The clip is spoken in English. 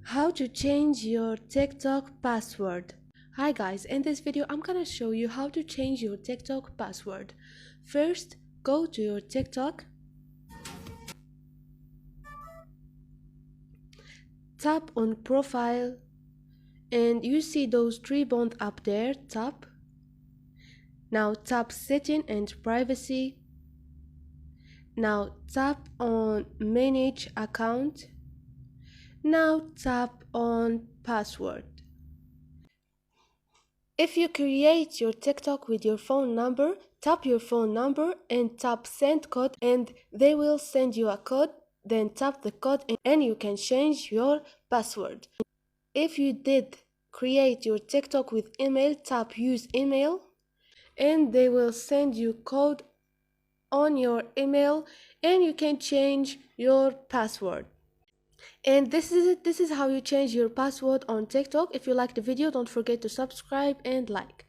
How to change your TikTok password. Hi guys, in this video I'm gonna show you how to change your TikTok password. First, go to your TikTok, tap on profile, and you see those three buttons up there. Tap. Now tap setting and privacy. Now tap on manage account. Now tap on password. If you create your TikTok with your phone number, tap your phone number and tap send code and they will send you a code. Then tap the code and you can change your password. If you did create your TikTok with email, tap use email and they will send you code on your email and you can change your password. And this is it. This is how you change your password on TikTok. If you like the video, don't forget to subscribe and like.